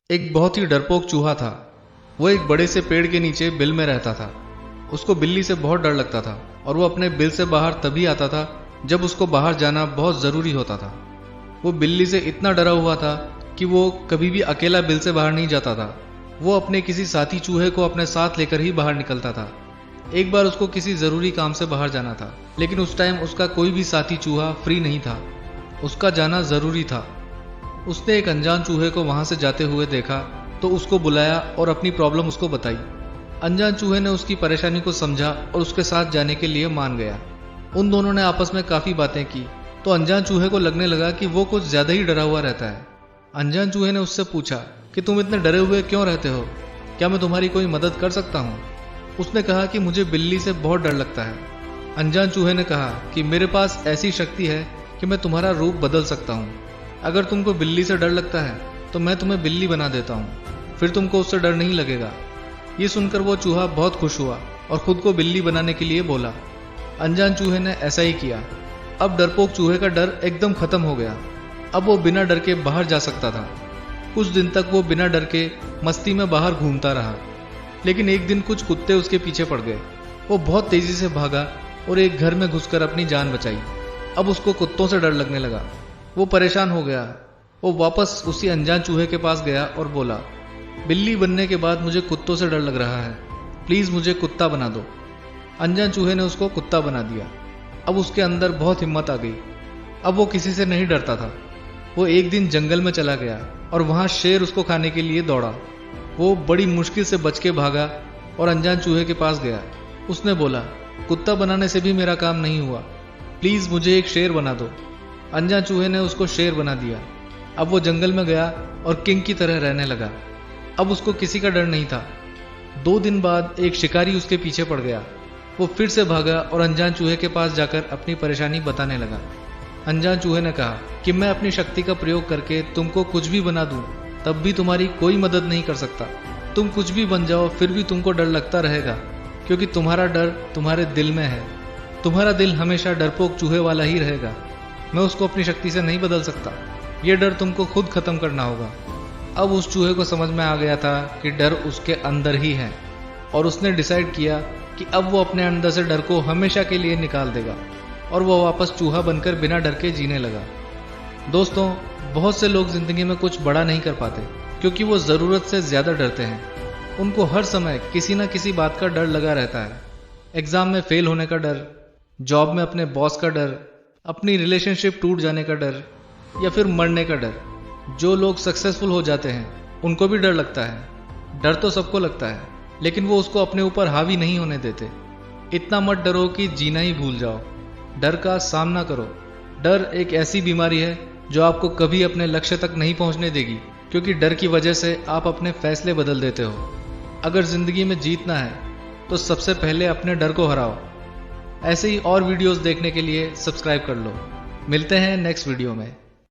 एक बहुत ही डरपोक चूहा था। वो एक बड़े से पेड़ के नीचे बिल में रहता था। उसको बिल्ली से बहुत डर लगता था और वो अपने बिल से बाहर तभी आता था जब उसको बाहर जाना बहुत ज़रूरी होता था। वो बिल्ली से इतना डरा हुआ था कि वो कभी भी अकेला बिल से बाहर नहीं जाता था। वो अपने किसी साथी चूहे को अपने साथ लेकर ही बाहर निकलता था। एक बार उसको किसी ज़रूरी काम से बाहर जाना था, लेकिन उस टाइम उसका कोई भी साथी चूहा फ्री नहीं था। उसका जाना ज़रूरी था। उसने एक अनजान चूहे को वहां से जाते हुए देखा तो उसको बुलाया और अपनी प्रॉब्लम उसको बताई। अनजान चूहे ने उसकी परेशानी को समझा और उसके साथ जाने के लिए मान गया। उन दोनों ने आपस में काफ़ी बातें की तो अनजान चूहे को लगने लगा कि वो कुछ ज़्यादा ही डरा हुआ रहता है। अनजान चूहे ने उससे पूछा कि तुम इतने डरे हुए क्यों रहते हो, क्या मैं तुम्हारी कोई मदद कर सकता हूँ। उसने कहा कि मुझे बिल्ली से बहुत डर लगता है। अनजान चूहे ने कहा कि मेरे पास ऐसी शक्ति है कि मैं तुम्हारा रूप बदल सकता हूँ। अगर तुमको बिल्ली से डर लगता है तो मैं तुम्हें बिल्ली बना देता हूँ, फिर तुमको उससे डर नहीं लगेगा। ये सुनकर वो चूहा बहुत खुश हुआ और खुद को बिल्ली बनाने के लिए बोला। अनजान चूहे ने ऐसा ही किया। अब डरपोक चूहे का डर एकदम खत्म हो गया। अब वो बिना डर के बाहर जा सकता था। कुछ दिन तक वो बिना डर के मस्ती में बाहर घूमता रहा, लेकिन एक दिन कुछ कुत्ते उसके पीछे पड़ गए। वो बहुत तेजी से भागा और एक घर में घुसकर अपनी जान बचाई। अब उसको कुत्तों से डर लगने लगा। वो परेशान हो गया। वो वापस उसी अनजान चूहे के पास गया और बोला, बिल्ली बनने के बाद मुझे कुत्तों से डर लग रहा है, प्लीज़ मुझे कुत्ता बना दो। अनजान चूहे ने उसको कुत्ता बना दिया। अब उसके अंदर बहुत हिम्मत आ गई। अब वो किसी से नहीं डरता था। वो एक दिन जंगल में चला गया और वहाँ शेर उसको खाने के लिए दौड़ा। वो बड़ी मुश्किल से बच के भागा और अनजान चूहे के पास गया। उसने बोला, कुत्ता बनाने से भी मेरा काम नहीं हुआ, प्लीज़ मुझे एक शेर बना दो। अनजान चूहे ने उसको शेर बना दिया। अब वो जंगल में गया और किंग की तरह रहने लगा। अब उसको किसी का डर नहीं था। 2 दिन बाद एक शिकारी उसके पीछे पड़ गया। वो फिर से भागा और अनजान चूहे के पास जाकर अपनी परेशानी बताने लगा। अनजान चूहे ने कहा कि मैं अपनी शक्ति का प्रयोग करके तुमको कुछ भी बना दूं, तब भी तुम्हारी कोई मदद नहीं कर सकता। तुम कुछ भी बन जाओ फिर भी तुमको डर लगता रहेगा, क्योंकि तुम्हारा डर तुम्हारे दिल में है। तुम्हारा दिल हमेशा डरपोक चूहे वाला ही रहेगा। मैं उसको अपनी शक्ति से नहीं बदल सकता। ये डर तुमको खुद खत्म करना होगा। अब उस चूहे को समझ में आ गया था कि डर उसके अंदर ही है, और उसने डिसाइड किया कि अब वो अपने अंदर से डर को हमेशा के लिए निकाल देगा, और वो वापस चूहा बनकर बिना डर के जीने लगा। दोस्तों, बहुत से लोग जिंदगी में कुछ बड़ा नहीं कर पाते क्योंकि वो ज़रूरत से ज़्यादा डरते हैं। उनको हर समय किसी न किसी बात का डर लगा रहता है। एग्ज़ाम में फेल होने का डर, जॉब में अपने बॉस का डर, अपनी रिलेशनशिप टूट जाने का डर, या फिर मरने का डर। जो लोग सक्सेसफुल हो जाते हैं उनको भी डर लगता है। डर तो सबको लगता है, लेकिन वो उसको अपने ऊपर हावी नहीं होने देते। इतना मत डरो कि जीना ही भूल जाओ। डर का सामना करो। डर एक ऐसी बीमारी है जो आपको कभी अपने लक्ष्य तक नहीं पहुंचने देगी, क्योंकि डर की वजह से आप अपने फैसले बदल देते हो। अगर जिंदगी में जीतना है तो सबसे पहले अपने डर को हराओ। ऐसे ही और वीडियोस देखने के लिए सब्सक्राइब कर लो। मिलते हैं नेक्स्ट वीडियो में।